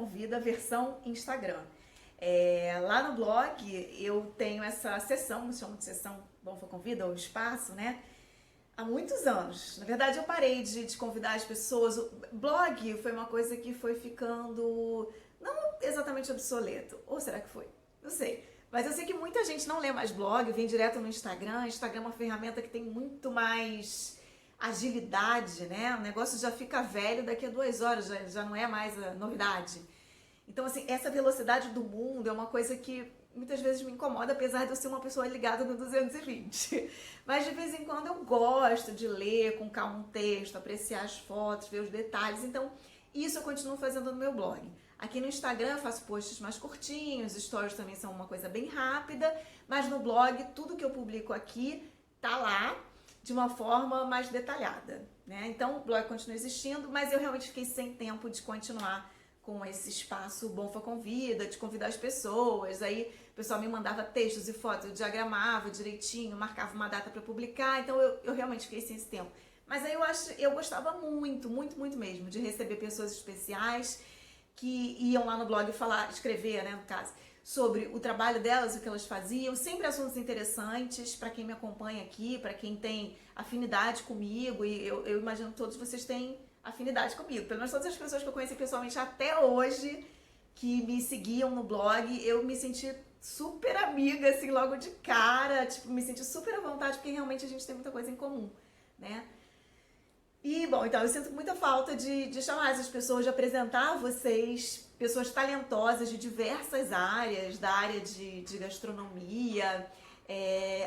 Convida versão Instagram. Lá no blog eu tenho essa sessão, me chamo de sessão Bom Foi Convida, ou espaço, né? Há muitos anos. Na verdade, eu parei de convidar as pessoas. O blog foi uma coisa que foi ficando não exatamente obsoleto. Ou será que foi? Não sei. Mas eu sei que muita gente não lê mais blog, vem direto no Instagram. Instagram é uma ferramenta que tem muito mais agilidade, né? O negócio já fica velho daqui a 2 horas, já não é mais a novidade. Então, assim, essa velocidade do mundo é uma coisa que muitas vezes me incomoda, apesar de eu ser uma pessoa ligada no 220. Mas de vez em quando eu gosto de ler com calma um texto, apreciar as fotos, ver os detalhes. Então, isso eu continuo fazendo no meu blog. Aqui no Instagram eu faço posts mais curtinhos, stories também são uma coisa bem rápida, mas no blog tudo que eu publico aqui tá lá de uma forma mais detalhada, né? Então o blog continua existindo, mas eu realmente fiquei sem tempo de continuar com esse espaço Bom Foi Convida, de convidar as pessoas. Aí o pessoal me mandava textos e fotos, eu diagramava direitinho, marcava uma data para publicar, então eu realmente fiquei sem esse tempo. Mas aí eu gostava muito, muito, muito mesmo de receber pessoas especiais que iam lá no blog falar, escrever, né, no caso, sobre o trabalho delas, o que elas faziam, sempre assuntos interessantes para quem me acompanha aqui, para quem tem afinidade comigo, e eu imagino que todos vocês têm afinidade comigo. Pelo menos todas as pessoas que eu conheci pessoalmente até hoje, que me seguiam no blog, eu me senti super amiga, assim, logo de cara, tipo, me senti super à vontade, porque realmente a gente tem muita coisa em comum, né? E, bom, então eu sinto muita falta de chamar essas pessoas, de apresentar a vocês pessoas talentosas de diversas áreas, da área de gastronomia,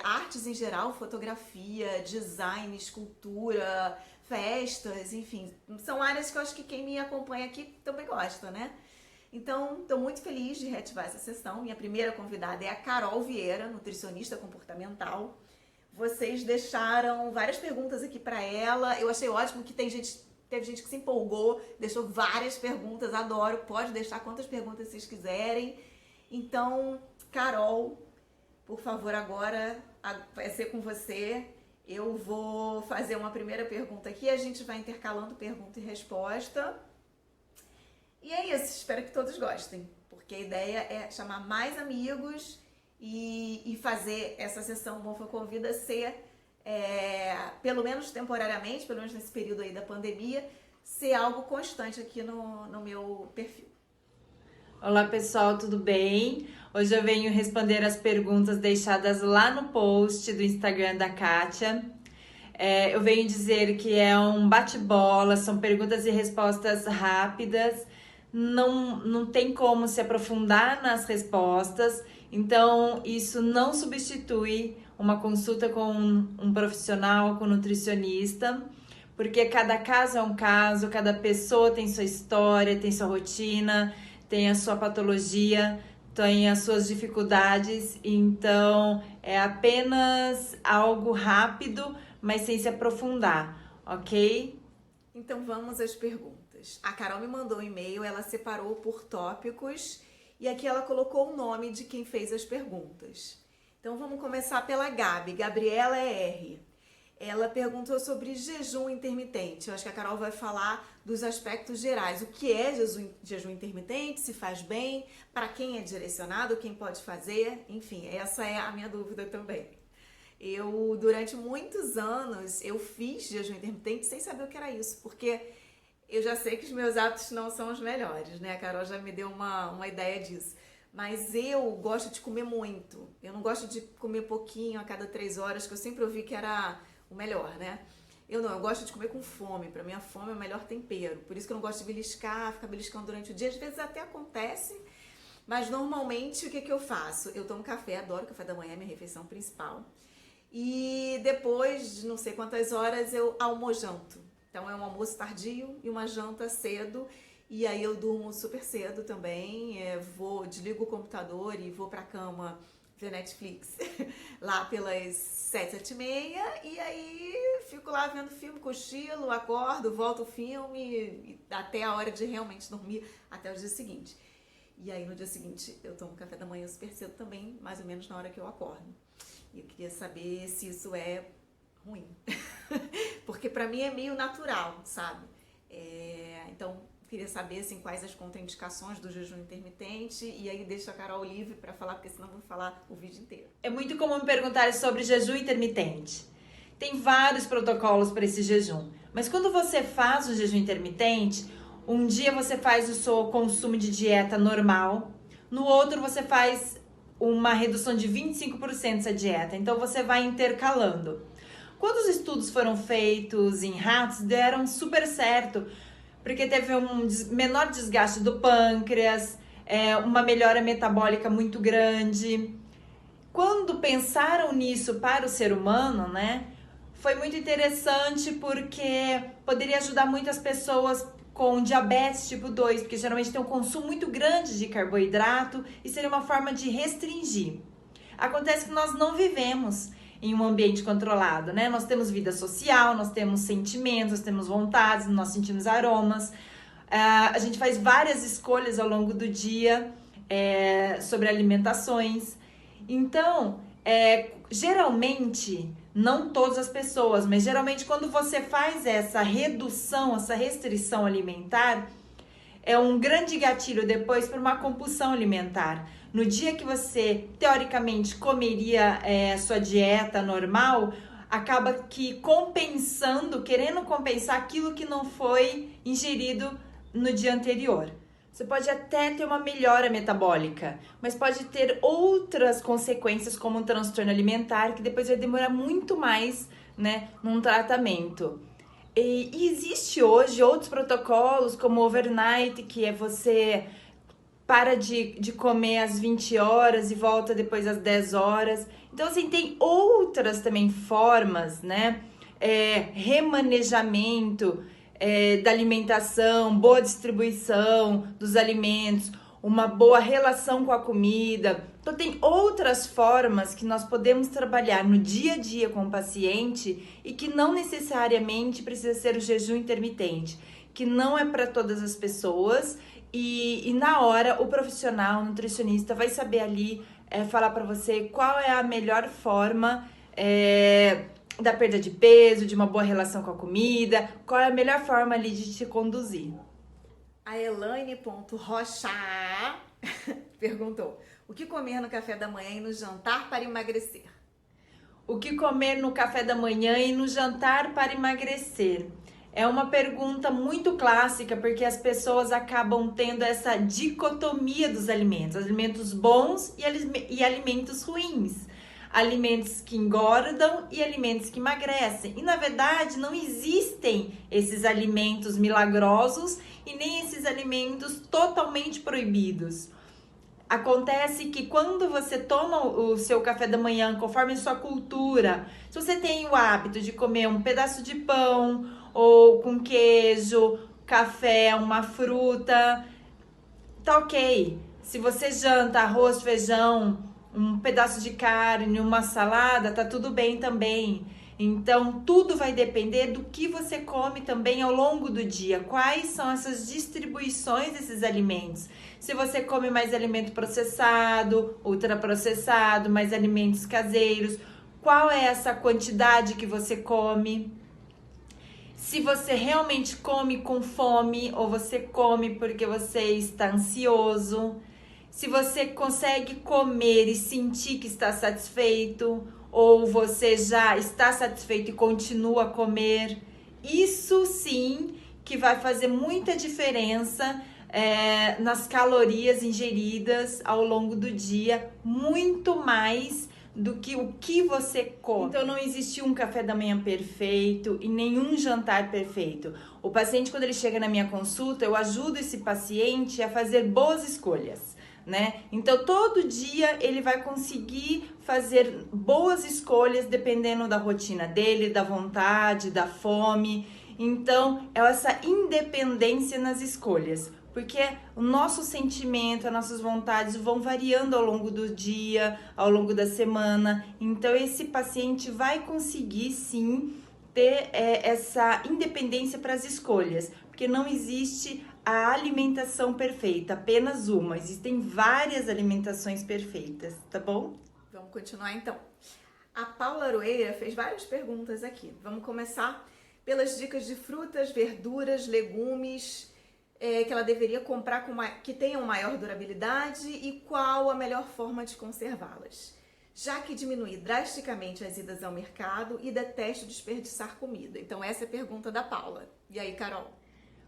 artes em geral, fotografia, design, escultura, festas, enfim. São áreas que eu acho que quem me acompanha aqui também gosta, né? Então, estou muito feliz de reativar essa sessão. Minha primeira convidada é a Carol Vieira, nutricionista comportamental. Vocês deixaram várias perguntas aqui para ela. Eu achei ótimo que teve gente que se empolgou, deixou várias perguntas. Adoro. Pode deixar quantas perguntas vocês quiserem. Então, Carol, por favor, agora vai ser com você. Eu vou fazer uma primeira pergunta aqui. A gente vai intercalando pergunta e resposta. E é isso. Espero que todos gostem, porque a ideia é chamar mais amigos e fazer essa sessão Bom Foi Convida ser, pelo menos temporariamente, pelo menos nesse período aí da pandemia, ser algo constante aqui no meu perfil. Olá pessoal, tudo bem? Hoje eu venho responder as perguntas deixadas lá no post do Instagram da Kátia. Eu venho dizer que é um bate-bola, são perguntas e respostas rápidas, não tem como se aprofundar nas respostas, então isso não substitui uma consulta com um profissional, com um nutricionista, porque cada caso é um caso, cada pessoa tem sua história, tem sua rotina, tem a sua patologia, tem as suas dificuldades, então é apenas algo rápido, mas sem se aprofundar, ok? Então vamos às perguntas. A Carol me mandou um e-mail, ela separou por tópicos e aqui ela colocou o nome de quem fez as perguntas. Então vamos começar pela Gabi, Gabriela R. Ela perguntou sobre jejum intermitente. Eu acho que a Carol vai falar dos aspectos gerais. O que é jejum intermitente, se faz bem, para quem é direcionado, quem pode fazer. Enfim, essa é a minha dúvida também. Eu, durante muitos anos, eu fiz jejum intermitente sem saber o que era isso, porque eu já sei que os meus hábitos não são os melhores, né? A Carol já me deu uma ideia disso. Mas eu gosto de comer muito. Eu não gosto de comer pouquinho a cada 3 horas, que eu sempre ouvi que era o melhor, né? Eu gosto de comer com fome. Pra mim, a fome é o melhor tempero. Por isso que eu não gosto de beliscar, ficar beliscando durante o dia. Às vezes até acontece, mas normalmente o que eu faço? Eu tomo café, adoro café da manhã, é minha refeição principal. E depois de não sei quantas horas eu almojanto. Então é um almoço tardio e uma janta cedo. E aí eu durmo super cedo também. Desligo o computador e vou pra cama ver Netflix lá pelas 7, 7h30. E aí fico lá vendo filme, cochilo, acordo, volto o filme até a hora de realmente dormir, até o dia seguinte. E aí no dia seguinte eu tomo café da manhã super cedo também, mais ou menos na hora que eu acordo. E eu queria saber se isso é ruim. Porque pra mim é meio natural, sabe? Então, Queria saber assim, quais as contraindicações do jejum intermitente, e aí deixo a Carol livre para falar, porque senão eu vou falar o vídeo inteiro. É muito comum me perguntarem sobre jejum intermitente. Tem vários protocolos para esse jejum, mas quando você faz o jejum intermitente, um dia você faz o seu consumo de dieta normal, no outro você faz uma redução de 25% dessa dieta, então você vai intercalando. Quando os estudos foram feitos em ratos, deram super certo, porque teve um menor desgaste do pâncreas, uma melhora metabólica muito grande. Quando pensaram nisso para o ser humano, né, foi muito interessante porque poderia ajudar muitas pessoas com diabetes tipo 2, porque geralmente tem um consumo muito grande de carboidrato e seria uma forma de restringir. Acontece que nós não vivemos em um ambiente controlado, né? Nós temos vida social, nós temos sentimentos, nós temos vontades, nós sentimos aromas. A gente faz várias escolhas ao longo do dia sobre alimentações. Então, geralmente, não todas as pessoas, mas geralmente quando você faz essa redução, essa restrição alimentar, é um grande gatilho depois para uma compulsão alimentar. No dia que você, teoricamente, comeria sua dieta normal, acaba que compensando, querendo compensar aquilo que não foi ingerido no dia anterior. Você pode até ter uma melhora metabólica, mas pode ter outras consequências, como um transtorno alimentar, que depois vai demorar muito mais, né, num tratamento. E existe hoje outros protocolos, como o overnight, que é você para de comer às 20 horas e volta depois às 10 horas. Então, assim, tem outras também formas, né? Remanejamento da alimentação, boa distribuição dos alimentos, uma boa relação com a comida. Então, tem outras formas que nós podemos trabalhar no dia a dia com o paciente e que não necessariamente precisa ser o jejum intermitente, que não é para todas as pessoas. E na hora, o profissional, o nutricionista, vai saber ali falar para você qual é a melhor forma da perda de peso, de uma boa relação com a comida, qual é a melhor forma ali de te conduzir. A Elaine.rocha perguntou: o que comer no café da manhã e no jantar para emagrecer? O que comer no café da manhã e no jantar para emagrecer? É uma pergunta muito clássica, porque as pessoas acabam tendo essa dicotomia dos alimentos bons e alimentos ruins, alimentos que engordam e alimentos que emagrecem. E na verdade não existem esses alimentos milagrosos e nem esses alimentos totalmente proibidos. Acontece que quando você toma o seu café da manhã, conforme a sua cultura, se você tem o hábito de comer um pedaço de pão ou com queijo, café, uma fruta, tá ok. Se você janta arroz, feijão, um pedaço de carne, uma salada, tá tudo bem também. Então, tudo vai depender do que você come também ao longo do dia. Quais são essas distribuições desses alimentos? Se você come mais alimento processado, ultraprocessado, mais alimentos caseiros, qual é essa quantidade que você come? Se você realmente come com fome ou você come porque você está ansioso, se você consegue comer e sentir que está satisfeito ou você já está satisfeito e continua a comer, isso sim que vai fazer muita diferença nas calorias ingeridas ao longo do dia, muito mais do que o que você come. Então não existe um café da manhã perfeito e nenhum jantar perfeito. O paciente, quando ele chega na minha consulta, eu ajudo esse paciente a fazer boas escolhas, né? Então todo dia ele vai conseguir fazer boas escolhas dependendo da rotina dele, da vontade, da fome. Então é essa independência nas escolhas, porque o nosso sentimento, as nossas vontades vão variando ao longo do dia, ao longo da semana. Então esse paciente vai conseguir sim ter essa independência para as escolhas, porque não existe a alimentação perfeita, apenas uma. Existem várias alimentações perfeitas, tá bom? Vamos continuar então. A Paula Aroeira fez várias perguntas aqui. Vamos começar pelas dicas de frutas, verduras, legumes, que ela deveria comprar que tenham maior durabilidade e qual a melhor forma de conservá-las, já que diminui drasticamente as idas ao mercado e detesto desperdiçar comida. Então essa é a pergunta da Paula. E aí, Carol?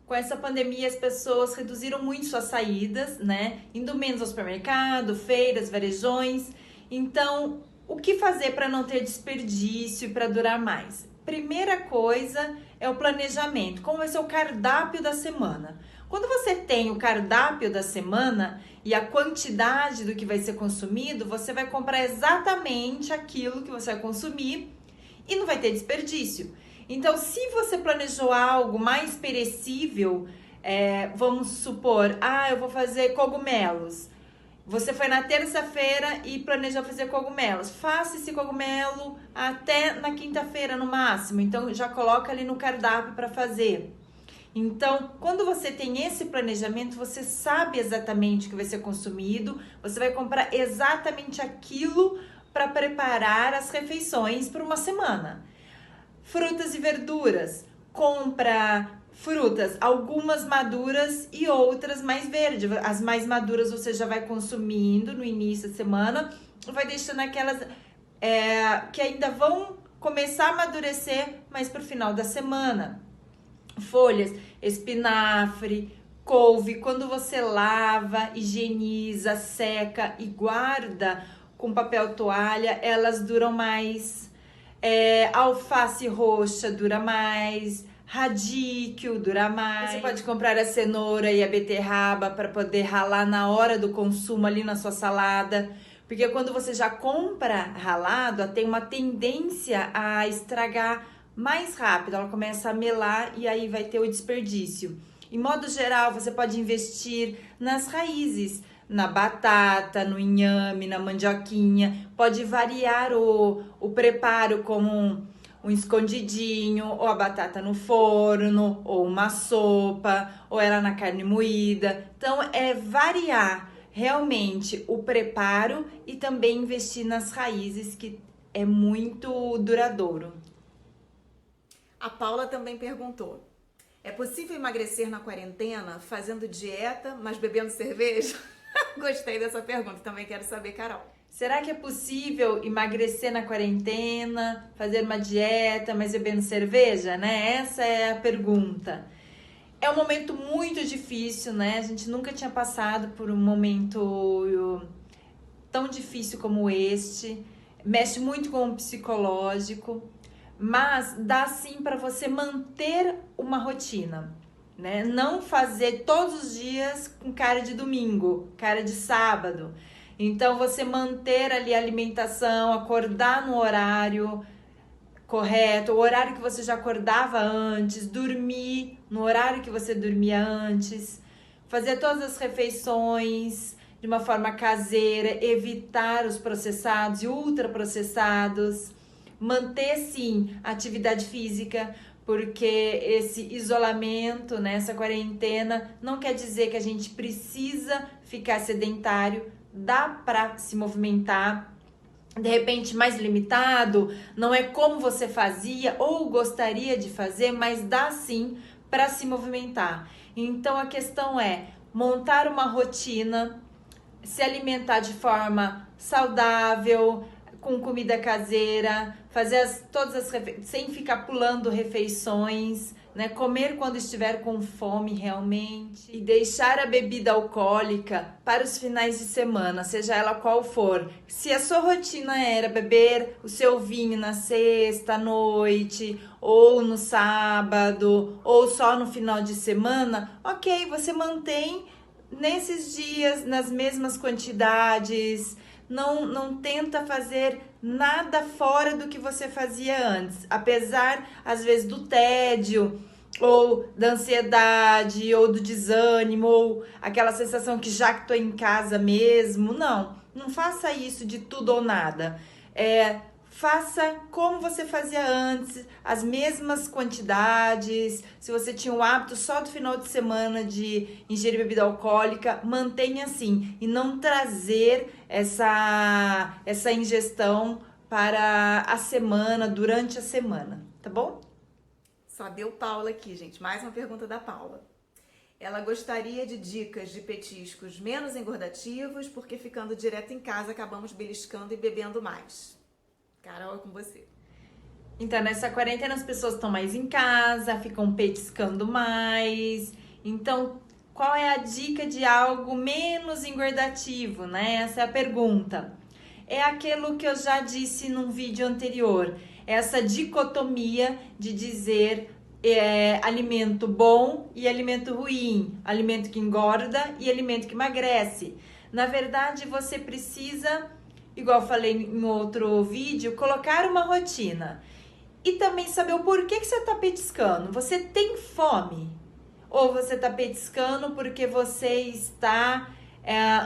Com essa pandemia, as pessoas reduziram muito suas saídas, né? Indo menos ao supermercado, feiras, varejões. Então, o que fazer para não ter desperdício e para durar mais? Primeira coisa é o planejamento. Como vai ser o cardápio da semana? Quando você tem o cardápio da semana e a quantidade do que vai ser consumido, você vai comprar exatamente aquilo que você vai consumir e não vai ter desperdício. Então, se você planejou algo mais perecível, vamos supor, eu vou fazer cogumelos. Você foi na terça-feira e planejou fazer cogumelos. Faça esse cogumelo até na quinta-feira no máximo. Então, já coloca ali no cardápio para fazer. Então, quando você tem esse planejamento, você sabe exatamente o que vai ser consumido. Você vai comprar exatamente aquilo para preparar as refeições por uma semana. Frutas e verduras. Compra frutas, algumas maduras e outras mais verdes. As mais maduras você já vai consumindo no início da semana, vai deixando aquelas que ainda vão começar a amadurecer, mas pro final da semana. Folhas, espinafre, couve, quando você lava, higieniza, seca e guarda com papel toalha, elas duram mais. Alface roxa dura mais, radíquio dura mais. Você pode comprar a cenoura e a beterraba para poder ralar na hora do consumo ali na sua salada, porque quando você já compra ralado, ela tem uma tendência a estragar mais rápido, ela começa a melar e aí vai ter o desperdício. Em modo geral, você pode investir nas raízes, na batata, no inhame, na mandioquinha. Pode variar o preparo como um escondidinho, ou a batata no forno, ou uma sopa, ou ela na carne moída. Então, variar realmente o preparo e também investir nas raízes, que é muito duradouro. A Paula também perguntou: é possível emagrecer na quarentena fazendo dieta, mas bebendo cerveja? Gostei dessa pergunta, também quero saber, Carol. Será que é possível emagrecer na quarentena, fazer uma dieta, mas bebendo cerveja, né? Essa é a pergunta. É um momento muito difícil, né? A gente nunca tinha passado por um momento tão difícil como este. Mexe muito com o psicológico, mas dá sim para você manter uma rotina. Né? Não fazer todos os dias com cara de domingo, cara de sábado. Então, você manter ali a alimentação, acordar no horário correto, o horário que você já acordava antes, dormir no horário que você dormia antes, fazer todas as refeições de uma forma caseira, evitar os processados e ultraprocessados, manter sim a atividade física, porque esse isolamento, né, essa quarentena, não quer dizer que a gente precisa ficar sedentário, dá para se movimentar, de repente mais limitado, não é como você fazia ou gostaria de fazer, mas dá sim para se movimentar. Então a questão é montar uma rotina, se alimentar de forma saudável, com comida caseira, fazer sem ficar pulando refeições, né? Comer quando estiver com fome realmente e deixar a bebida alcoólica para os finais de semana, seja ela qual for. Se a sua rotina era beber o seu vinho na sexta à noite, ou no sábado, ou só no final de semana, ok, você mantém nesses dias, nas mesmas quantidades. Não tenta fazer nada fora do que você fazia antes, apesar às vezes do tédio ou da ansiedade ou do desânimo ou aquela sensação que já que tô em casa mesmo. Não faça isso de tudo ou nada. Faça como você fazia antes, as mesmas quantidades. Se você tinha o hábito só do final de semana de ingerir bebida alcoólica, mantenha assim. E não trazer essa ingestão para a semana, durante a semana, tá bom? Só deu Paula aqui, gente. Mais uma pergunta da Paula. Ela gostaria de dicas de petiscos menos engordativos, porque ficando direto em casa acabamos beliscando e bebendo mais. Carol, é com você. Então, nessa quarentena as pessoas estão mais em casa, ficam petiscando mais. Então, qual é a dica de algo menos engordativo, né? Essa é a pergunta. É aquilo que eu já disse num vídeo anterior. Essa dicotomia de dizer alimento bom e alimento ruim, alimento que engorda e alimento que emagrece. Na verdade, você precisa, igual eu falei em outro vídeo, colocar uma rotina. E também saber o porquê que você está petiscando. Você tem fome? Ou você está petiscando porque você está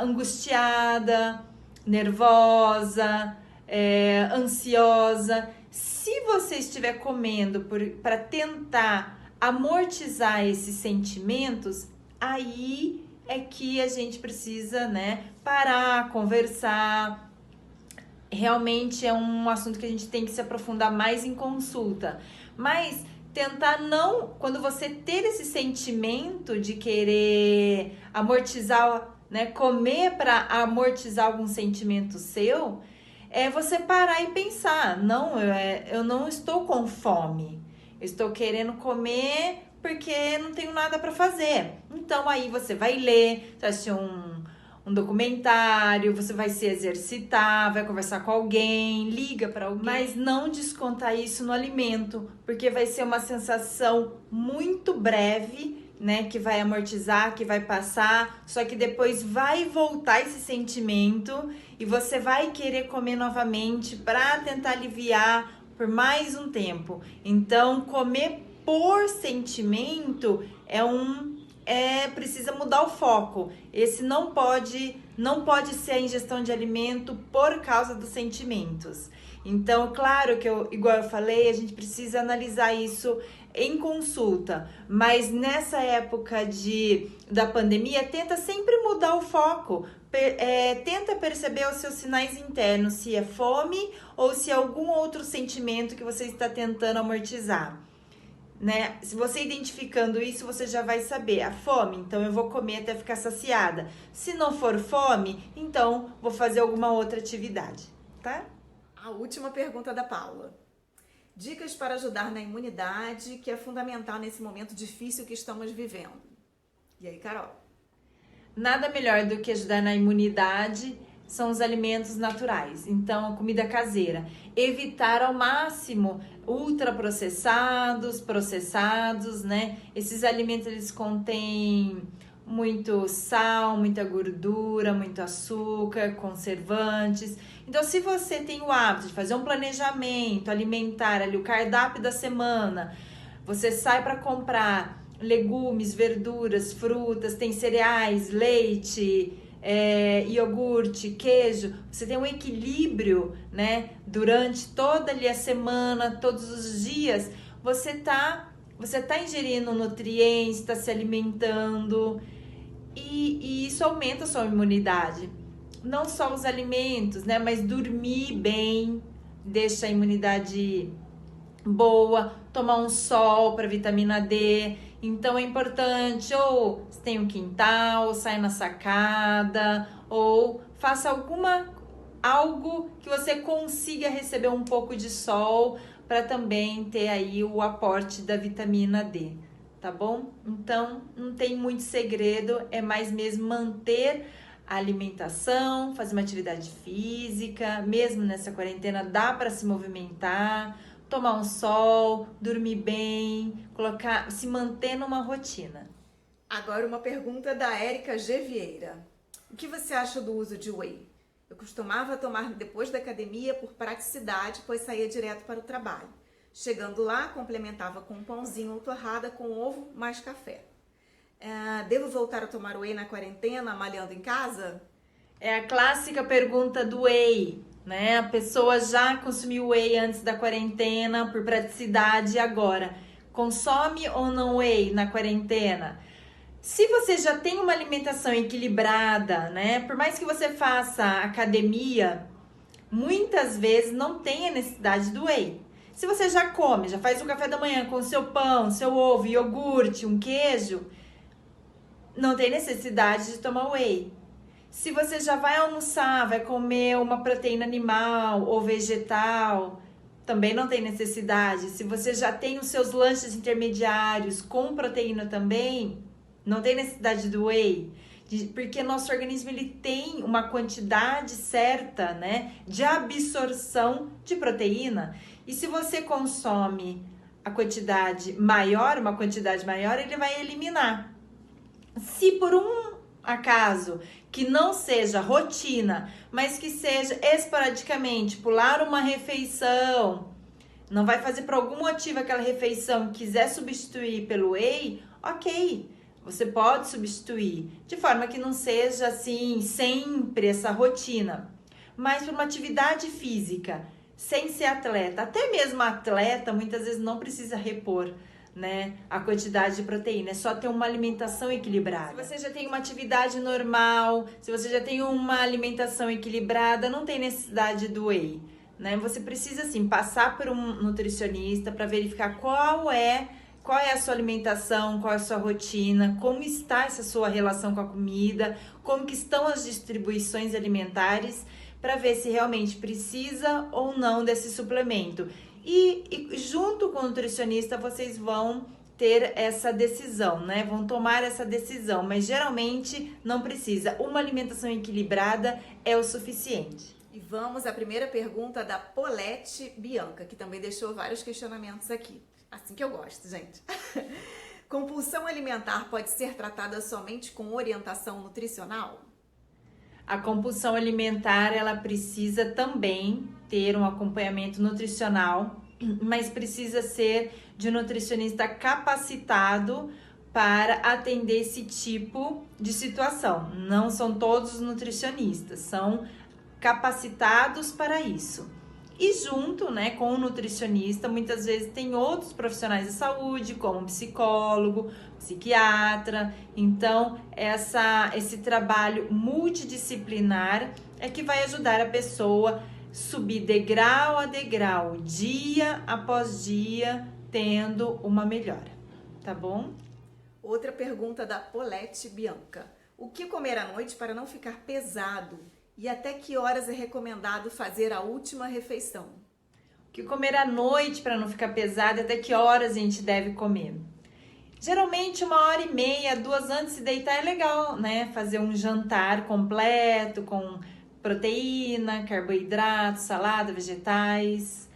angustiada, nervosa, ansiosa? Se você estiver comendo para tentar amortizar esses sentimentos, aí é que a gente precisa, né, parar, conversar. Realmente é um assunto que a gente tem que se aprofundar mais em consulta. Mas tentar não, quando você ter esse sentimento de querer amortizar, né, comer para amortizar algum sentimento seu, é você parar e pensar, não, eu não estou com fome, eu estou querendo comer porque não tenho nada para fazer. Então aí você vai ler, você vai assistir um documentário, você vai se exercitar, vai conversar com alguém, liga para alguém. Mas não descontar isso no alimento, porque vai ser uma sensação muito breve, né, que vai amortizar, que vai passar, só que depois vai voltar esse sentimento e você vai querer comer novamente para tentar aliviar por mais um tempo. Então, comer por sentimento precisa mudar o foco. Esse não pode ser a ingestão de alimento por causa dos sentimentos. Então, claro que igual eu falei, a gente precisa analisar isso em consulta, mas nessa época da pandemia, tenta sempre mudar o foco, tenta perceber os seus sinais internos, se é fome ou se é algum outro sentimento que você está tentando amortizar. Né? Se você identificando isso, você já vai saber a fome, então eu vou comer até ficar saciada. Se não for fome, então vou fazer alguma outra atividade, tá? A última pergunta da Paula. Dicas para ajudar na imunidade, que é fundamental nesse momento difícil que estamos vivendo. E aí, Carol? Nada melhor do que ajudar na imunidade são os alimentos naturais, então a comida caseira. Evitar ao máximo ultraprocessados, processados, né? Esses alimentos eles contêm muito sal, muita gordura, muito açúcar, conservantes. Então, se você tem o hábito de fazer um planejamento alimentar ali, o cardápio da semana, você sai para comprar legumes, verduras, frutas, tem cereais, leite, iogurte, queijo, você tem um equilíbrio, né? Durante toda ali a semana, todos os dias, você tá ingerindo nutrientes, está se alimentando e isso aumenta a sua imunidade. Não só os alimentos, né? Mas dormir bem deixa a imunidade boa, tomar um sol para vitamina D. Então é importante, ou você tem um quintal, sai na sacada, ou faça algo que você consiga receber um pouco de sol para também ter aí o aporte da vitamina D, tá bom? Então não tem muito segredo, é mais mesmo manter a alimentação, fazer uma atividade física, mesmo nessa quarentena dá para se movimentar, tomar um sol, dormir bem, se manter numa rotina. Agora uma pergunta da Érica G. Vieira. O que você acha do uso de whey? Eu costumava tomar depois da academia por praticidade, pois saía direto para o trabalho. Chegando lá, complementava com um pãozinho ou torrada com ovo mais café. Devo voltar a tomar whey na quarentena, malhando em casa? É a clássica pergunta do whey, né? A pessoa já consumiu whey antes da quarentena por praticidade e agora consome ou não whey na quarentena? Se você já tem uma alimentação equilibrada, né? Por mais que você faça academia, muitas vezes não tem a necessidade do whey. Se você já come, já faz o café da manhã com seu pão, seu ovo, iogurte, um queijo, não tem necessidade de tomar whey. Se você já vai almoçar, vai comer uma proteína animal ou vegetal, também não tem necessidade. Se você já tem os seus lanches intermediários com proteína também, não tem necessidade do whey. Porque nosso organismo ele tem uma quantidade certa, né, de absorção de proteína. E se você consome a quantidade maior, uma quantidade maior, ele vai eliminar. Se por um acaso que não seja rotina, mas que seja esporadicamente, pular uma refeição, não vai fazer por algum motivo aquela refeição, quiser substituir pelo whey, ok, você pode substituir, de forma que não seja assim sempre essa rotina, mas por uma atividade física, sem ser atleta, até mesmo atleta muitas vezes não precisa repor, né, a quantidade de proteína, é só ter uma alimentação equilibrada. Se você já tem uma atividade normal, se você já tem uma alimentação equilibrada, não tem necessidade do whey, né? Você precisa sim passar por um nutricionista para verificar qual é a sua alimentação, qual é a sua rotina, como está essa sua relação com a comida, como que estão as distribuições alimentares, para ver se realmente precisa ou não desse suplemento. E junto com o nutricionista vocês vão ter essa decisão, né? Vão tomar essa decisão, mas geralmente não precisa. Uma alimentação equilibrada é o suficiente. E vamos à primeira pergunta da Paulette Bianca, que também deixou vários questionamentos aqui. Assim que eu gosto, gente. Compulsão alimentar pode ser tratada somente com orientação nutricional? A compulsão alimentar, ela precisa também ter um acompanhamento nutricional, mas precisa ser de um nutricionista capacitado para atender esse tipo de situação. Não são todos os nutricionistas, são capacitados para isso. E junto, né, com o nutricionista, muitas vezes tem outros profissionais de saúde, como psicólogo, psiquiatra. Então, esse trabalho multidisciplinar é que vai ajudar a pessoa subir degrau a degrau, dia após dia, tendo uma melhora. Tá bom? Outra pergunta da Paulette Bianca. O que comer à noite para não ficar pesado? E até que horas é recomendado fazer a última refeição? O que comer à noite para não ficar pesado? Até que horas a gente deve comer? Geralmente 1h30, 2 antes de deitar é legal, né? Fazer um jantar completo com proteína, carboidrato, salada, vegetais.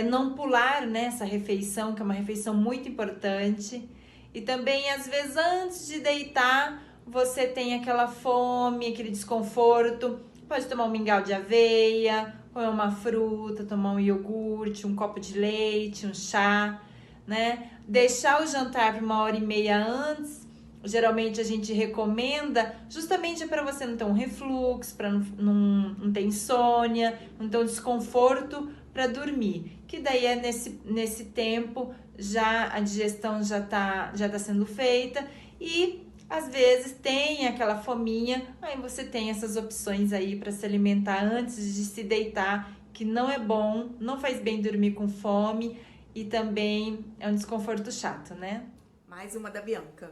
Não pular nessa refeição, que é uma refeição muito importante. E também, às vezes, antes de deitar, você tem aquela fome, aquele desconforto, pode tomar um mingau de aveia, comer uma fruta, tomar um iogurte, um copo de leite, um chá, né? Deixar o jantar para 1h30 antes, geralmente a gente recomenda, justamente para você não ter um refluxo, para não ter insônia, não ter um desconforto para dormir. Que daí é nesse tempo, já a digestão já tá sendo feita e às vezes tem aquela fominha, aí você tem essas opções aí para se alimentar antes de se deitar, que não é bom, não faz bem dormir com fome e também é um desconforto chato, né? Mais uma da Bianca.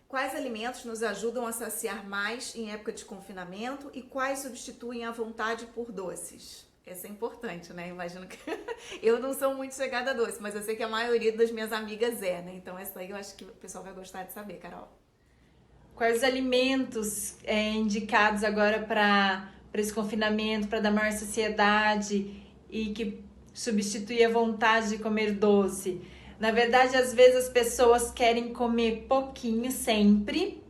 Quais alimentos nos ajudam a saciar mais em época de confinamento e quais substituem a vontade por doces? Essa é importante, né? Imagino que eu não sou muito chegada a doce, mas eu sei que a maioria das minhas amigas é, né? Então essa aí eu acho que o pessoal vai gostar de saber, Carol. Quais os alimentos indicados agora para esse confinamento, para dar maior saciedade e que substitui a vontade de comer doce? Na verdade, às vezes as pessoas querem comer pouquinho sempre,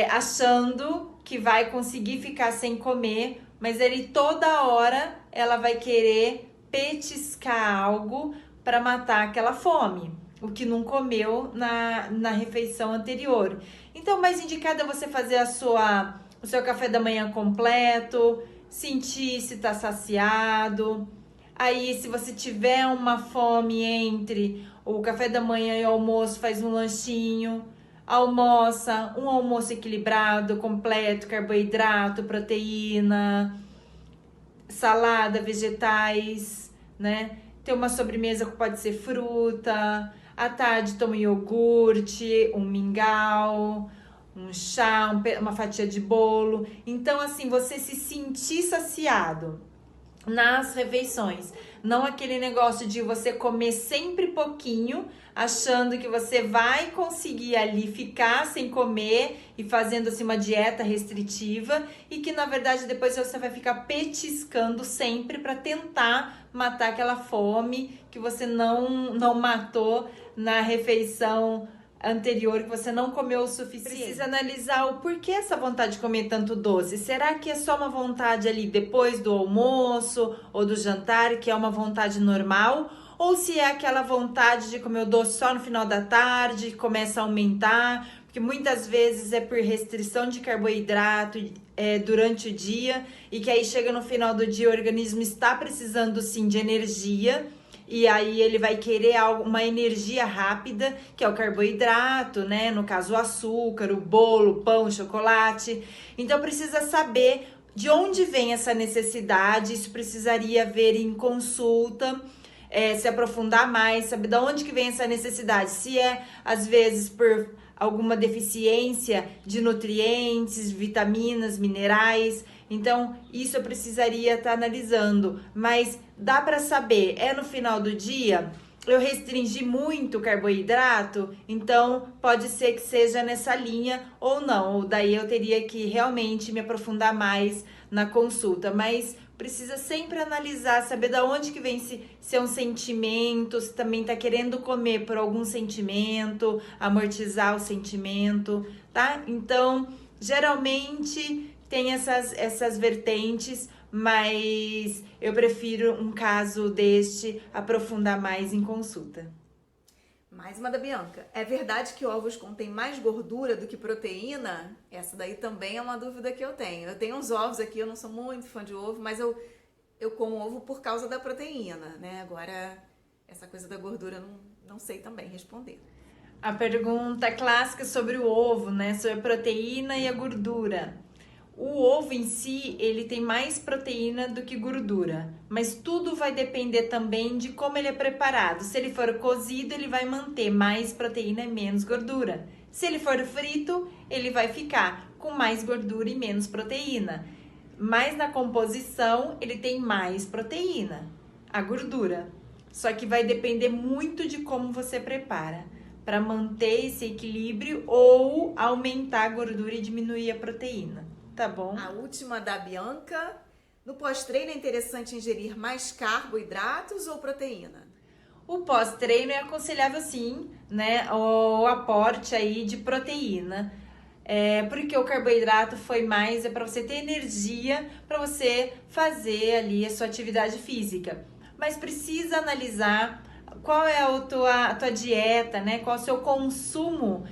achando que vai conseguir ficar sem comer, mas ele toda hora ela vai querer petiscar algo para matar aquela fome, o que não comeu na refeição anterior. Então, o mais indicado é você fazer o seu café da manhã completo, sentir se está saciado. Aí, se você tiver uma fome entre o café da manhã e o almoço, faz um lanchinho, almoça, um almoço equilibrado, completo, carboidrato, proteína, salada, vegetais, né? Tem uma sobremesa que pode ser fruta. À tarde toma um iogurte, um mingau, um chá, uma fatia de bolo. Então, assim, você se sentir saciado nas refeições. Não aquele negócio de você comer sempre pouquinho, achando que você vai conseguir ali ficar sem comer e fazendo assim uma dieta restritiva e que na verdade depois você vai ficar petiscando sempre para tentar matar aquela fome que você não matou na refeição anterior, que você não comeu o suficiente. Precisa analisar o porquê essa vontade de comer tanto doce. Será que é só uma vontade ali depois do almoço ou do jantar, que é uma vontade normal? Ou se é aquela vontade de comer o doce só no final da tarde, que começa a aumentar, porque muitas vezes é por restrição de carboidrato durante o dia, e que aí chega no final do dia o organismo está precisando sim de energia, e aí ele vai querer uma energia rápida, que é o carboidrato, né? No caso, o açúcar, o bolo, o pão, o chocolate. Então, precisa saber de onde vem essa necessidade. Isso precisaria ver em consulta, se aprofundar mais, saber de onde que vem essa necessidade. Se é, às vezes, por alguma deficiência de nutrientes, vitaminas, minerais. Então, isso eu precisaria estar analisando, mas dá para saber, no final do dia, eu restringi muito o carboidrato, então pode ser que seja nessa linha ou não, ou daí eu teria que realmente me aprofundar mais na consulta, mas precisa sempre analisar, saber de onde que vem, se é um sentimento, se também tá querendo comer por algum sentimento, amortizar o sentimento, tá? Então, geralmente tem essas vertentes, mas eu prefiro um caso deste aprofundar mais em consulta. Mais uma da Bianca. É verdade que ovos contêm mais gordura do que proteína? Essa daí também é uma dúvida que eu tenho. Eu tenho uns ovos aqui, eu não sou muito fã de ovo, mas eu como ovo por causa da proteína, né? Agora, essa coisa da gordura, eu não sei também responder. A pergunta clássica sobre o ovo, né? Sobre a proteína e a gordura. O ovo em si, ele tem mais proteína do que gordura, mas tudo vai depender também de como ele é preparado. Se ele for cozido, ele vai manter mais proteína e menos gordura. Se ele for frito, ele vai ficar com mais gordura e menos proteína. Mas na composição, ele tem mais proteína, a gordura. Só que vai depender muito de como você prepara, para manter esse equilíbrio ou aumentar a gordura e diminuir a proteína. Tá bom. A última da Bianca. No pós-treino é interessante ingerir mais carboidratos ou proteína? O pós-treino é aconselhável sim, né? O aporte aí de proteína. Porque o carboidrato foi mais, para você ter energia, para você fazer ali a sua atividade física. Mas precisa analisar qual é a tua dieta, né? Qual é o seu consumo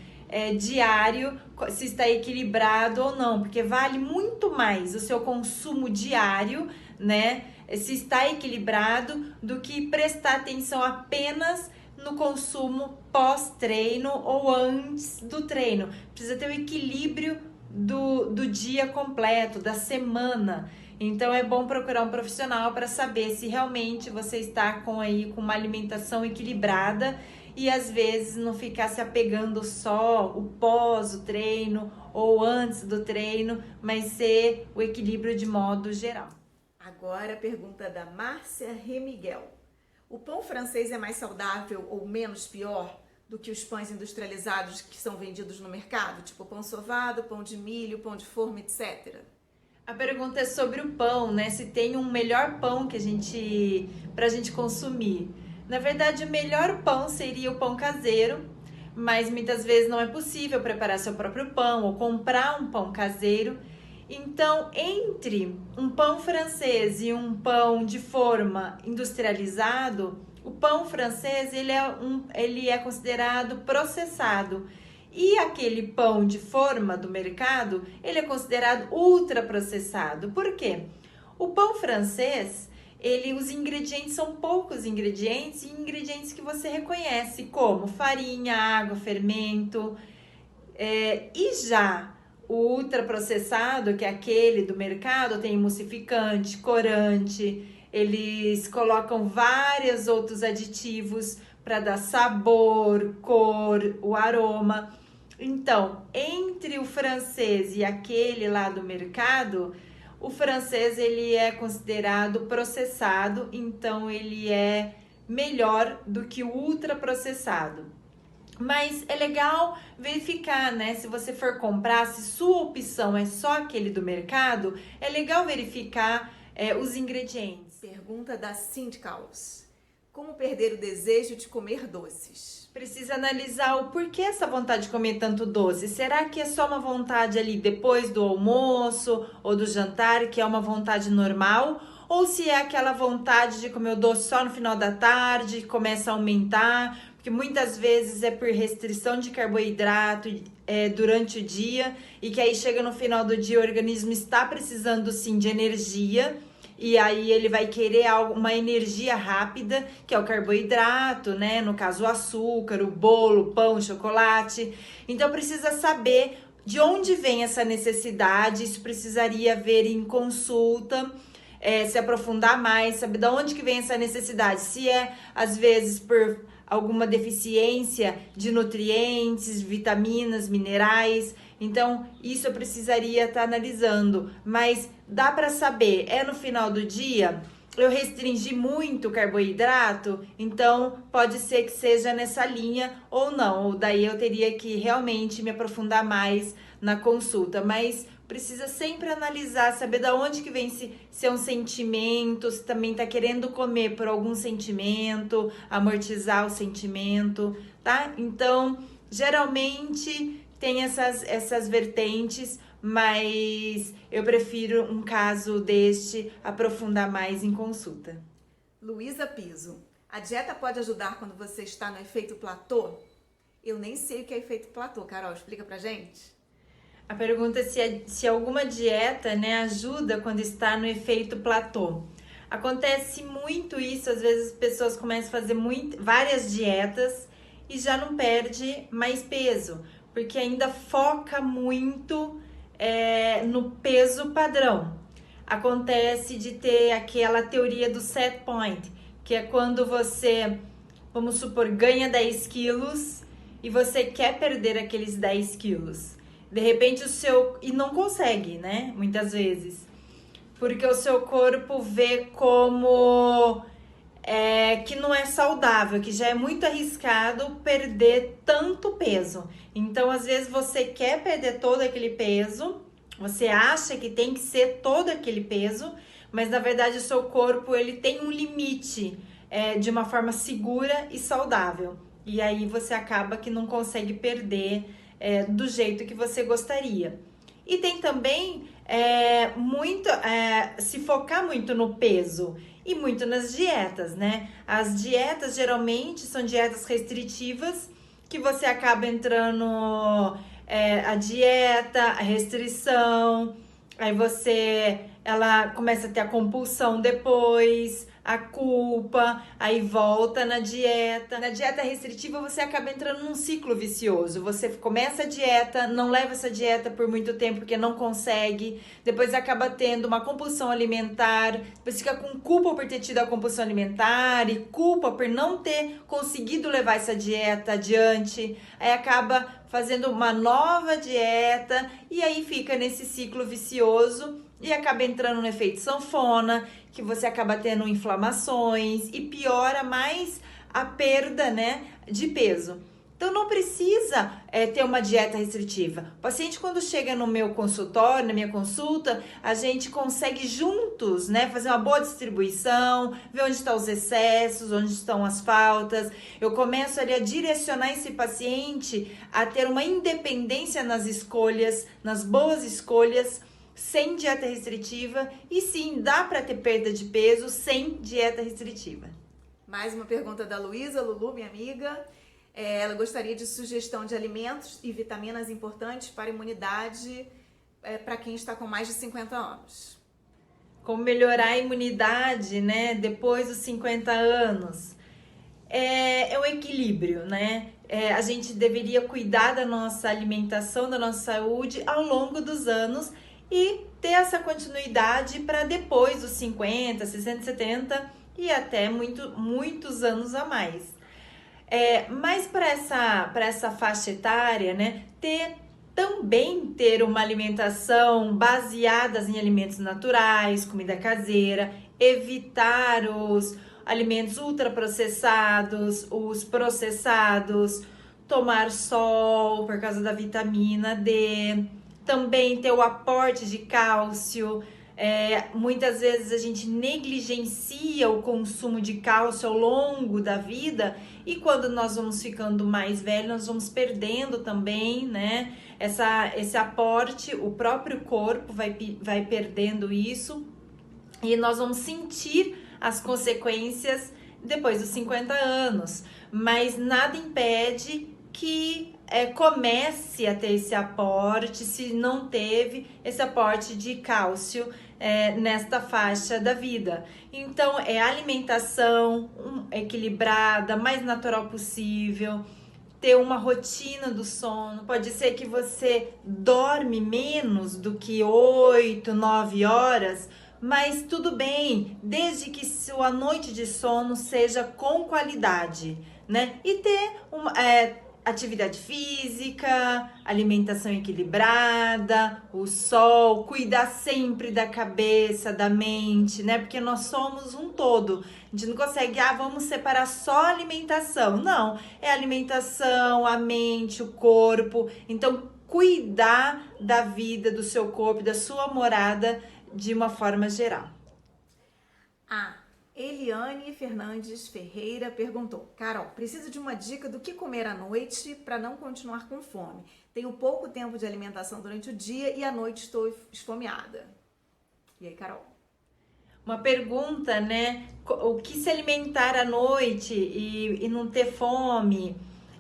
diário, se está equilibrado ou não, porque vale muito mais o seu consumo diário, né, se está equilibrado, do que prestar atenção apenas no consumo pós-treino ou antes do treino. Precisa ter o equilíbrio do dia completo, da semana. Então é bom procurar um profissional para saber se realmente você está com uma alimentação equilibrada, e às vezes não ficar se apegando só o pós o treino ou antes do treino, mas ser o equilíbrio de modo geral. Agora a pergunta da Márcia Remiguel. O pão francês é mais saudável ou menos pior do que os pães industrializados que são vendidos no mercado? Tipo pão sovado, pão de milho, pão de forma, etc. A pergunta é sobre o pão, né? Se tem um melhor pão pra gente consumir. Na verdade, o melhor pão seria o pão caseiro, mas muitas vezes não é possível preparar seu próprio pão ou comprar um pão caseiro. Então, entre um pão francês e um pão de forma industrializado, o pão francês ele é considerado processado. E aquele pão de forma do mercado, ele é considerado ultraprocessado. Por quê? O pão francês, os ingredientes são poucos ingredientes, e ingredientes que você reconhece, como farinha, água, fermento. E já o ultraprocessado, que é aquele do mercado, tem emulsificante, corante, eles colocam vários outros aditivos para dar sabor, cor, o aroma. Então, entre o francês e aquele lá do mercado, o francês ele é considerado processado, então ele é melhor do que o ultraprocessado. Mas é legal verificar, né? Se você for comprar, se sua opção é só aquele do mercado, é legal verificar os ingredientes. Pergunta da Cindy Caos. Como perder o desejo de comer doces? Precisa analisar o porquê essa vontade de comer tanto doce. Será que é só uma vontade ali depois do almoço ou do jantar, que é uma vontade normal? Ou se é aquela vontade de comer o doce só no final da tarde, que começa a aumentar, porque muitas vezes é por restrição de carboidrato durante o dia, e que aí chega no final do dia o organismo está precisando sim de energia, e aí ele vai querer uma energia rápida, que é o carboidrato, né? No caso o açúcar, o bolo, o pão, o chocolate. Então precisa saber de onde vem essa necessidade, isso precisaria ver em consulta, se aprofundar mais, saber de onde que vem essa necessidade. Se é, às vezes, por alguma deficiência de nutrientes, vitaminas, minerais. Então, isso eu precisaria estar analisando. Mas dá para saber, no final do dia, eu restringi muito o carboidrato, então pode ser que seja nessa linha ou não. Ou daí eu teria que realmente me aprofundar mais na consulta. Mas precisa sempre analisar, saber de onde que vem, se é um sentimento, se também tá querendo comer por algum sentimento, amortizar o sentimento, tá? Então, geralmente tem essas vertentes, mas eu prefiro um caso deste aprofundar mais em consulta. Luísa Piso. A dieta pode ajudar quando você está no efeito platô? Eu nem sei o que é efeito platô, Carol, explica pra gente. A pergunta é se alguma dieta, né, ajuda quando está no efeito platô. Acontece muito isso, às vezes as pessoas começam a fazer várias dietas e já não perde mais peso, porque ainda foca muito no peso padrão. Acontece de ter aquela teoria do set point, que é quando você, vamos supor, ganha 10 quilos e você quer perder aqueles 10 quilos. De repente e não consegue, né? Muitas vezes. Porque o seu corpo vê como que não é saudável, que já é muito arriscado perder tanto peso. Então, às vezes, você quer perder todo aquele peso, você acha que tem que ser todo aquele peso, mas na verdade o seu corpo ele tem um limite de uma forma segura e saudável. E aí você acaba que não consegue perder do jeito que você gostaria. E tem também se focar muito no peso e muito nas dietas, né? As dietas geralmente são dietas restritivas, que você acaba entrando a dieta, a restrição, aí ela começa a ter a compulsão depois, a culpa, aí volta na dieta. Na dieta restritiva você acaba entrando num ciclo vicioso. Você começa a dieta, não leva essa dieta por muito tempo porque não consegue, depois acaba tendo uma compulsão alimentar, depois fica com culpa por ter tido a compulsão alimentar e culpa por não ter conseguido levar essa dieta adiante, aí acaba fazendo uma nova dieta e aí fica nesse ciclo vicioso e acaba entrando no efeito sanfona, que você acaba tendo inflamações e piora mais a perda, né, de peso. Então não precisa ter uma dieta restritiva. O paciente, quando chega no meu consultório, na minha consulta, a gente consegue juntos, né, fazer uma boa distribuição, ver onde estão os excessos, onde estão as faltas. Eu começo ali a direcionar esse paciente a ter uma independência nas escolhas, nas boas escolhas, sem dieta restritiva, e sim, dá para ter perda de peso sem dieta restritiva. Mais uma pergunta da Luísa, Lulu, minha amiga. Ela gostaria de sugestão de alimentos e vitaminas importantes para a imunidade para quem está com mais de 50 anos. Como melhorar a imunidade, né, depois dos 50 anos? É o equilíbrio, né? A gente deveria cuidar da nossa alimentação, da nossa saúde ao longo dos anos e ter essa continuidade para depois dos 50, 60, 70 e até muitos anos a mais. Mas para essa faixa etária, né, também ter uma alimentação baseada em alimentos naturais, comida caseira, evitar os alimentos ultraprocessados, os processados, tomar sol por causa da vitamina D, também ter o aporte de cálcio. Muitas vezes a gente negligencia o consumo de cálcio ao longo da vida e quando nós vamos ficando mais velhos, nós vamos perdendo também, né? Esse aporte, o próprio corpo vai perdendo isso e nós vamos sentir as consequências depois dos 50 anos, mas nada impede que comece a ter esse aporte, se não teve esse aporte de cálcio nesta faixa da vida. Então, é alimentação equilibrada, mais natural possível, ter uma rotina do sono. Pode ser que você dorme menos do que 8, 9 horas, mas tudo bem, desde que sua noite de sono seja com qualidade, né? E ter atividade física, alimentação equilibrada, o sol, cuidar sempre da cabeça, da mente, né? Porque nós somos um todo. A gente não consegue, vamos separar só a alimentação. Não, é a alimentação, a mente, o corpo. Então, cuidar da vida, do seu corpo, da sua morada de uma forma geral. Eliane Fernandes Ferreira perguntou: Carol, preciso de uma dica do que comer à noite para não continuar com fome. Tenho pouco tempo de alimentação durante o dia e à noite estou esfomeada. E aí, Carol? Uma pergunta, né? O que se alimentar à noite e não ter fome?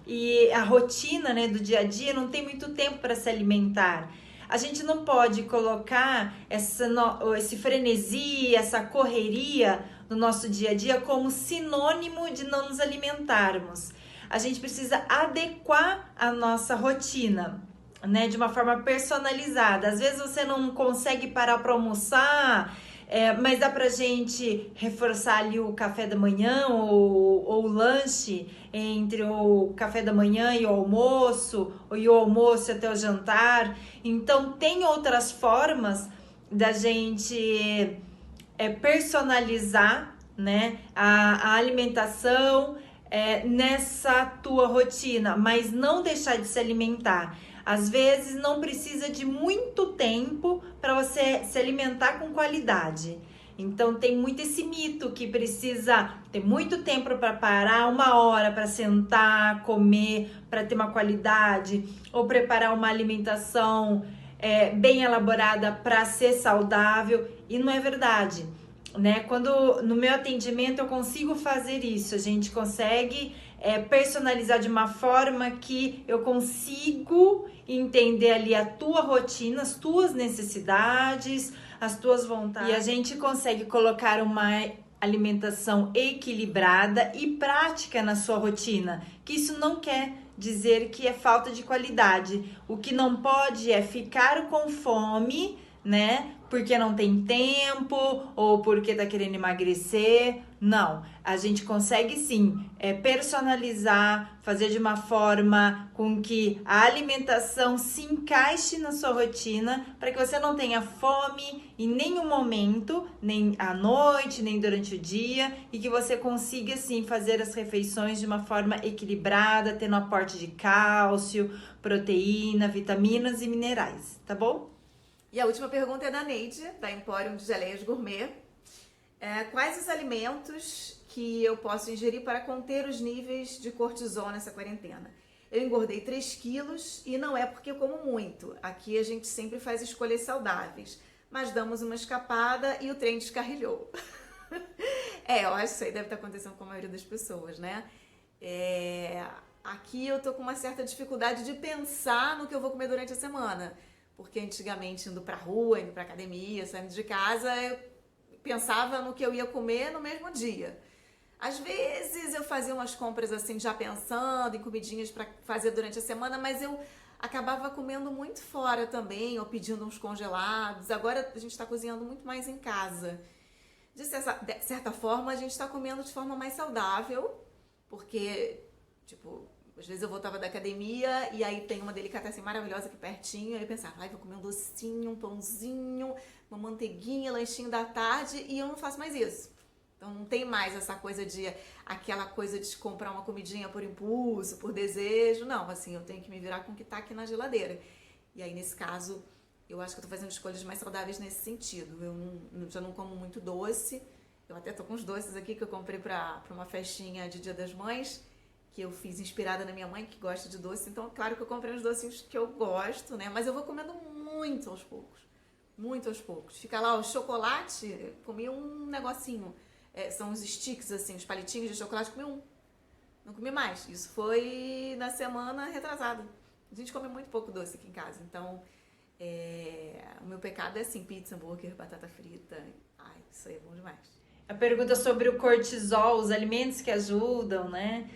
E a rotina, né, do dia a dia não tem muito tempo para se alimentar. A gente não pode colocar esse frenesi, essa correria no nosso dia a dia como sinônimo de não nos alimentarmos. A gente precisa adequar a nossa rotina, né, de uma forma personalizada. Às vezes você não consegue parar para almoçar, mas dá pra gente reforçar ali o café da manhã ou o lanche entre o café da manhã e o almoço, ou o almoço até o jantar. Então tem outras formas da gente personalizar, né, a alimentação nessa tua rotina, mas não deixar de se alimentar. Às vezes não precisa de muito tempo para você se alimentar com qualidade. Então tem muito esse mito que precisa ter muito tempo para parar, 1 hora para sentar, comer, para ter uma qualidade, ou preparar uma alimentação bem elaborada para ser saudável. E não é verdade, né? Quando no meu atendimento eu consigo fazer isso, a gente consegue personalizar de uma forma que eu consigo entender ali a tua rotina, as tuas necessidades, as tuas vontades. E a gente consegue colocar uma alimentação equilibrada e prática na sua rotina, que isso não quer dizer que é falta de qualidade. O que não pode é ficar com fome, né? Porque não tem tempo ou porque tá querendo emagrecer. Não, a gente consegue sim personalizar, fazer de uma forma com que a alimentação se encaixe na sua rotina para que você não tenha fome em nenhum momento, nem à noite, nem durante o dia, e que você consiga sim fazer as refeições de uma forma equilibrada, tendo aporte de cálcio, proteína, vitaminas e minerais, tá bom? E a última pergunta é da Neide, da Emporium de Geleias Gourmet. Quais os alimentos que eu posso ingerir para conter os níveis de cortisol nessa quarentena? Eu engordei 3 quilos e não é porque eu como muito. Aqui a gente sempre faz escolhas saudáveis, mas damos uma escapada e o trem descarrilhou. Eu acho que isso aí deve estar acontecendo com a maioria das pessoas, né? Aqui eu tô com uma certa dificuldade de pensar no que eu vou comer durante a semana. Porque antigamente, indo pra rua, indo pra academia, saindo de casa, eu pensava no que eu ia comer no mesmo dia. Às vezes eu fazia umas compras assim, já pensando em comidinhas pra fazer durante a semana, mas eu acabava comendo muito fora também, ou pedindo uns congelados. Agora a gente tá cozinhando muito mais em casa. De certa forma, a gente tá comendo de forma mais saudável, porque Tipo, às vezes eu voltava da academia e aí tem uma delicatessen maravilhosa aqui pertinho. Aí eu pensava, ai, vou comer um docinho, um pãozinho, uma manteiguinha, lanchinho da tarde. E eu não faço mais isso. Então não tem mais essa coisa de, aquela coisa de comprar uma comidinha por impulso, por desejo. Não, assim, eu tenho que me virar com o que tá aqui na geladeira. E aí, nesse caso, eu acho que eu tô fazendo escolhas mais saudáveis nesse sentido. Eu já não como muito doce. Eu até tô com uns doces aqui que eu comprei pra uma festinha de Dia das Mães, que eu fiz inspirada na minha mãe, que gosta de doce. Então, claro que eu comprei uns docinhos que eu gosto, né? Mas eu vou comendo muito aos poucos. Muito aos poucos. Fica lá o chocolate, comi um negocinho. São os sticks, assim, os palitinhos de chocolate, comi um. Não comi mais. Isso foi na semana retrasada. A gente come muito pouco doce aqui em casa. Então, o meu pecado é assim, pizza, hambúrguer, batata frita. Ai, isso aí é bom demais. A pergunta sobre o cortisol, os alimentos que ajudam, né?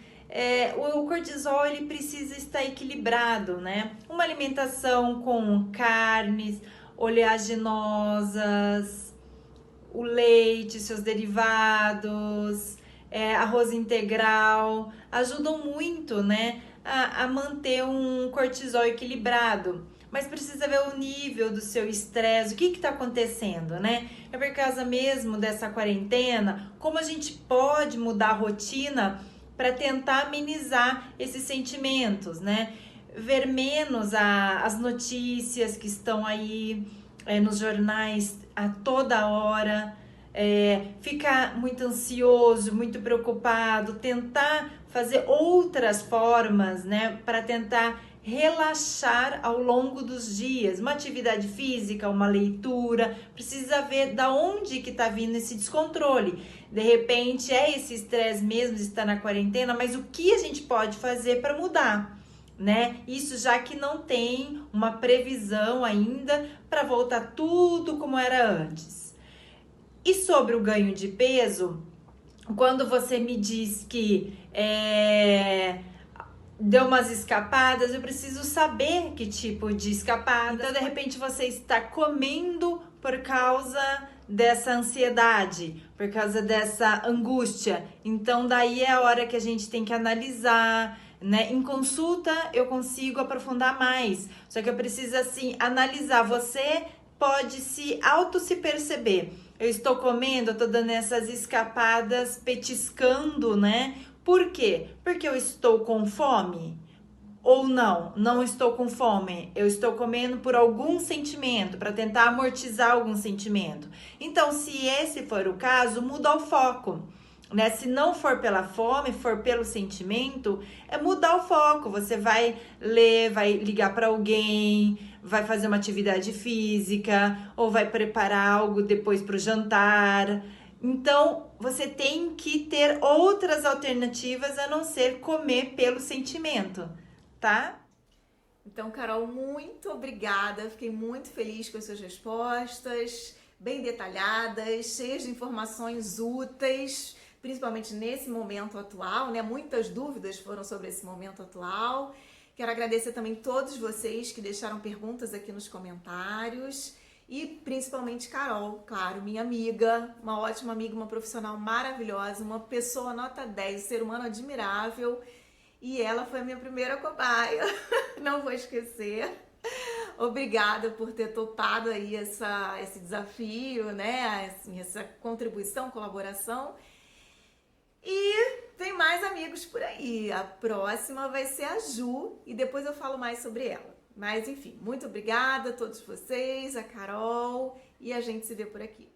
O cortisol, ele precisa estar equilibrado, né? Uma alimentação com carnes, oleaginosas, o leite, seus derivados, arroz integral, ajudam muito, né, a manter um cortisol equilibrado. Mas precisa ver o nível do seu estresse, o que está acontecendo, né? É por causa mesmo dessa quarentena, como a gente pode mudar a rotina para tentar amenizar esses sentimentos, né? Ver menos as notícias que estão aí nos jornais a toda hora, ficar muito ansioso, muito preocupado, tentar fazer outras formas, né, para tentar relaxar ao longo dos dias, uma atividade física, uma leitura, precisa ver da onde que tá vindo esse descontrole. De repente esse estresse mesmo de estar na quarentena, mas o que a gente pode fazer para mudar, né? Isso já que não tem uma previsão ainda para voltar tudo como era antes. E sobre o ganho de peso, quando você me diz que deu umas escapadas, eu preciso saber que tipo de escapada. Então, de repente, você está comendo por causa dessa ansiedade, por causa dessa angústia. Então, daí é a hora que a gente tem que analisar, né? Em consulta, eu consigo aprofundar mais. Só que eu preciso, assim, analisar. Você pode se perceber. Eu estou comendo, eu estou dando essas escapadas, petiscando, né? Por quê? Porque eu estou com fome? Ou não estou com fome. Eu estou comendo por algum sentimento, para tentar amortizar algum sentimento. Então, se esse for o caso, muda o foco, né? Se não for pela fome, for pelo sentimento, é mudar o foco. Você vai ler, vai ligar para alguém, vai fazer uma atividade física, ou vai preparar algo depois para o jantar. Então, você tem que ter outras alternativas a não ser comer pelo sentimento, tá? Então, Carol, muito obrigada. Fiquei muito feliz com as suas respostas, bem detalhadas, cheias de informações úteis, principalmente nesse momento atual, né? Muitas dúvidas foram sobre esse momento atual. Quero agradecer também todos vocês que deixaram perguntas aqui nos comentários. E principalmente Carol, claro, minha amiga, uma ótima amiga, uma profissional maravilhosa, uma pessoa nota 10, um ser humano admirável. E ela foi a minha primeira cobaia, não vou esquecer. Obrigada por ter topado aí esse desafio, né? Essa contribuição, colaboração. E tem mais amigos por aí. A próxima vai ser a Ju e depois eu falo mais sobre ela. Mas enfim, muito obrigada a todos vocês, a Carol, e a gente se vê por aqui.